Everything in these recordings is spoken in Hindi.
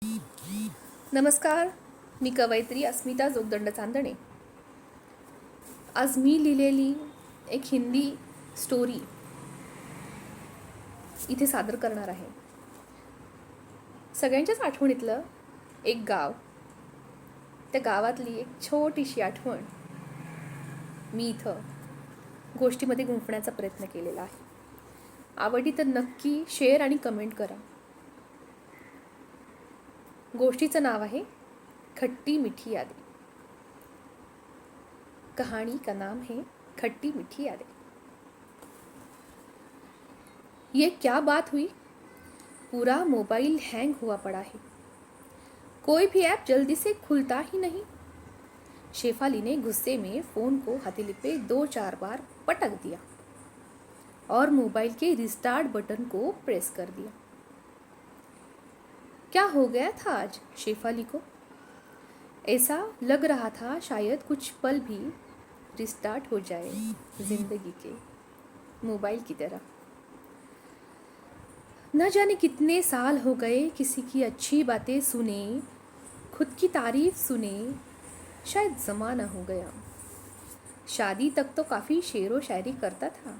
नमस्कार, मी कवयित्री अस्मिता जोगदंड चांदणे. आज मी लिहिलेली एक हिंदी स्टोरी इथे सादर करणार आहे. सगळ्यांच्याच आठवणीतलं एक गाव, त्या गावातली एक छोटीशी आठवण मी इथं गोष्टीमध्ये गुंफण्याचा प्रयत्न केलेला आहे. आवडली तर नक्की शेअर आणि कमेंट करा. गोष्टीचं नाव आहे खट्टी मीठी यादें. कहानी का नाम है खट्टी मीठी यादें. ये क्या बात हुई, पूरा मोबाइल हैंग हुआ पड़ा है. कोई भी ऐप जल्दी से खुलता ही नहीं. शेफाली ने गुस्से में फोन को हथेली पे 2-4 बार पटक दिया और मोबाइल के रिस्टार्ट बटन को प्रेस कर दिया. क्या हो गया था आज शेफाली को? ऐसा लग रहा था शायद कुछ पल भी रिस्टार्ट हो जाए जिंदगी के मोबाइल की तरह. न जाने कितने साल हो गए किसी की अच्छी बातें सुने, खुद की तारीफ सुने. शायद ज़माना हो गया. शादी तक तो काफ़ी शेरो शायरी करता था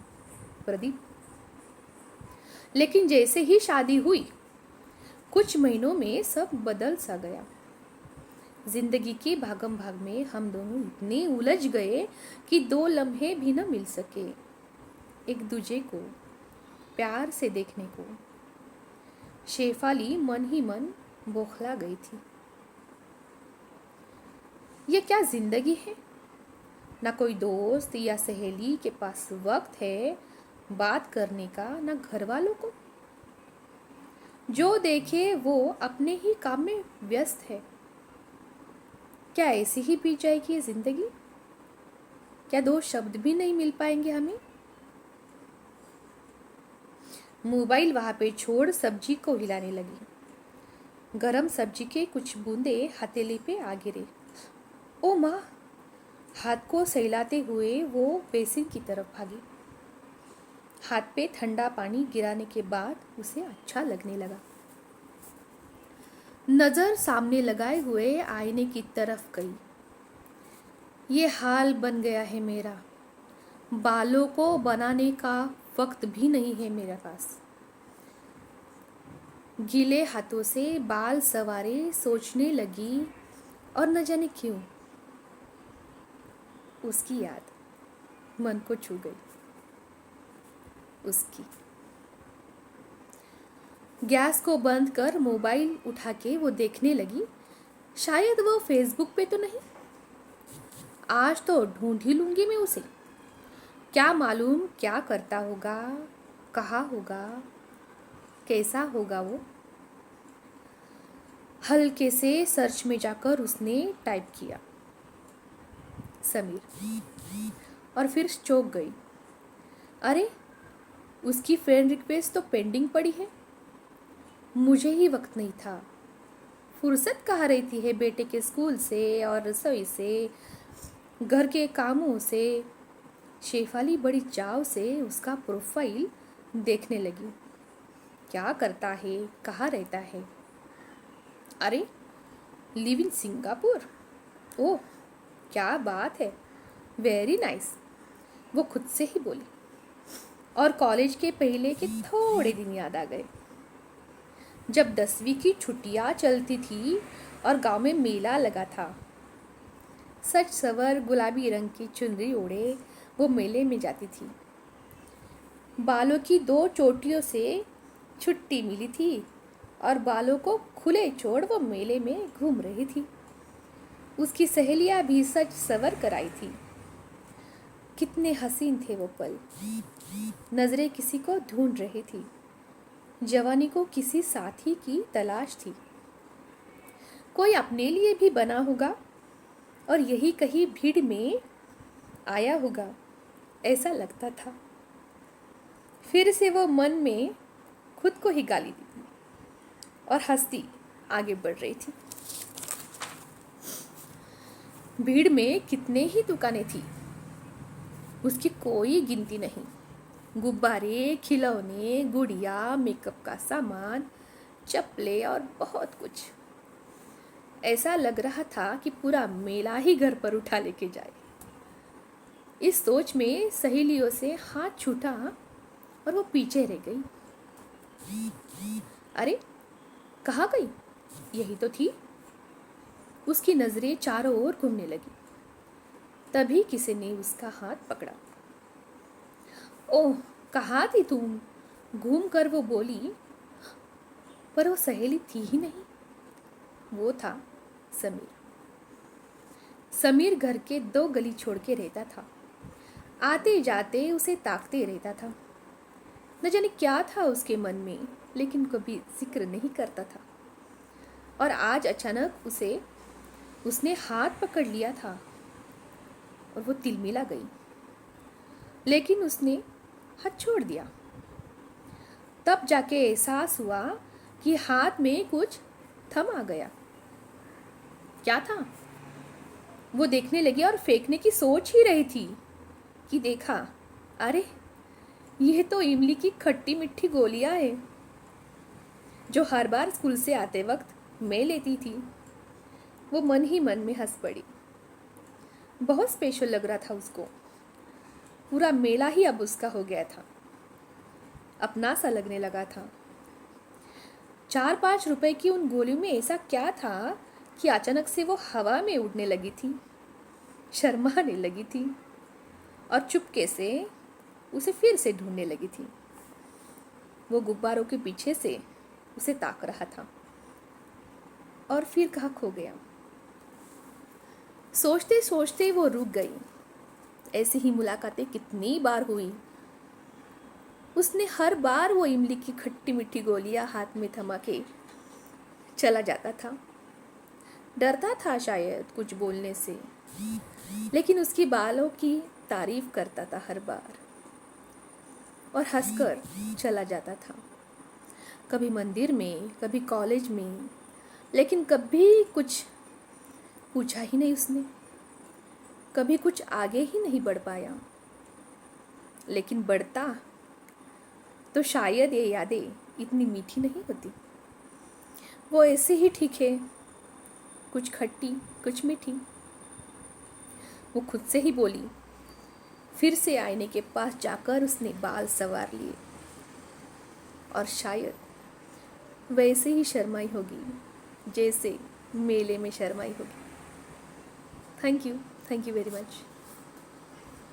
प्रदीप, लेकिन जैसे ही शादी हुई कुछ महीनों में सब बदल सा गया. जिंदगी के भागम भाग में हम दोनों इतने उलझ गए कि 2 लम्हे भी न मिल सके एक दूजे को प्यार से देखने को. शेफाली मन ही मन बौखला गई थी. ये क्या जिंदगी है, ना कोई दोस्त या सहेली के पास वक्त है बात करने का, ना घर वालों को. जो देखे वो अपने ही काम में व्यस्त है. क्या ऐसी ही बीत जाएगी ये जिंदगी? क्या 2 शब्द भी नहीं मिल पाएंगे हमें? मोबाइल वहां पे छोड़ सब्जी को हिलाने लगी. गरम सब्जी के कुछ बूंदे हथेली पे आ गिरे. ओ माँ, हाथ को सहलाते हुए वो बेसिन की तरफ भागी. हाथ पे ठंडा पानी गिराने के बाद उसे अच्छा लगने लगा. नजर सामने लगाए हुए आईने की तरफ गई. ये हाल बन गया है मेरा. बालों को बनाने का वक्त भी नहीं है मेरे पास. गीले हाथों से बाल सवारे सोचने लगी और न जाने क्यों उसकी याद मन को छू गई. उसकी गैस को बंद कर मोबाइल उठा के वो देखने लगी. शायद वो फेसबुक पे तो नहीं. आज तो ढूंढ ही लूंगी मैं उसे. क्या मालूम क्या करता होगा, कहाँ होगा, कैसा होगा वो. हल्के से सर्च में जाकर उसने टाइप किया समीर और फिर चौंक गई. अरे, उसकी फ्रेंड रिक्वेस्ट तो पेंडिंग पड़ी है. मुझे ही वक्त नहीं था. फुर्सत कहाँ रहती है बेटे के स्कूल से और रसोई से, घर के कामों से. शेफाली बड़ी चाव से उसका प्रोफाइल देखने लगी. क्या करता है, कहाँ रहता है. अरे, लिव इन सिंगापुर. ओह, क्या बात है, वेरी नाइस. वो खुद से ही बोली. और कॉलेज के पहले के थोड़े दिन याद आ गए जब 10वीं की छुट्टियां चलती थी और गांव में मेला लगा था. सच सवर गुलाबी रंग की चुनरी ओढ़े वो मेले में जाती थी. बालों की 2 चोटियों से छुट्टी मिली थी और बालों को खुले छोड़ वो मेले में घूम रही थी. उसकी सहेलियां भी सच सवर कर आई थी. कितने हसीन थे वो पल. नजरें किसी को ढूंढ रही थी. जवानी को किसी साथी की तलाश थी. कोई अपने लिए भी बना होगा और यही कहीं भीड़ में आया होगा, ऐसा लगता था. फिर से वो मन में खुद को ही गाली दी और हंसती आगे बढ़ रही थी. भीड़ में कितने ही दुकानें थी, उसकी कोई गिनती नहीं. गुब्बारे, खिलौने, गुड़िया, मेकअप का सामान, चप्पलें और बहुत कुछ. ऐसा लग रहा था कि पूरा मेला ही घर पर उठा लेके जाए। इस सोच में सहेलियों से हाथ छूटा और वो पीछे रह गई। अरे, कहाँ गई? यही तो थी। उसकी नजरें चारों ओर घूमने लगी। तभी किसी ने उसका हाथ पकड़ा। ओह, कहाँ थी तुम? घूम कर वो बोली, पर वो सहेली थी ही नहीं। वो था समीर। समीर घर के 2 गली छोड़ के रहता था। आते जाते उसे ताकते रहता था। न जाने क्या था उसके मन में, लेकिन कभी जिक्र नहीं करता था। और आज अचानक उसने हाथ पकड़ लिया था और वो तिलमिला गई। लेकिन उसने हाथ छोड़ दिया। तब जाके एहसास हुआ कि हाथ में कुछ थम आ गया। क्या था? वो देखने लगी और फेंकने की सोच ही रही थी कि देखा, अरे, यह तो इमली की खट्टी मीठी गोलियां हैं जो हर बार स्कूल से आते वक्त मैं लेती थी। वो मन ही मन में हंस पड़ी। बहुत स्पेशल लग रहा था उसको। पूरा मेला ही अब उसका हो गया था। अपना सा लगने लगा था। 4-5 रुपए की उन गोलियों में ऐसा क्या था कि अचानक से वो हवा में उड़ने लगी थी, शर्माने लगी थी और चुपके से उसे फिर से ढूंढने लगी थी। वो गुब्बारों के पीछे से उसे ताक रहा था और फिर कहाँ खो गया। सोचते सोचते वो रुक गई। ऐसी ही मुलाकातें कितनी बार हुई। उसने हर बार वो इमली की खट्टी मीठी गोलियां हाथ में थमा के चला जाता था। डरता था शायद कुछ बोलने से, लेकिन उसकी बालों की तारीफ करता था हर बार और हंसकर चला जाता था। कभी मंदिर में, कभी कॉलेज में, लेकिन कभी कुछ पूछा ही नहीं उसने। कभी कुछ आगे ही नहीं बढ़ पाया। लेकिन बढ़ता तो शायद ये यादें इतनी मीठी नहीं होती। वो ऐसे ही ठीक है, कुछ खट्टी कुछ मीठी। वो खुद से ही बोली। फिर से आईने के पास जाकर उसने बाल संवार लिए और शायद वैसे ही शर्माई होगी जैसे मेले में शर्माई होगी। Thank you very much.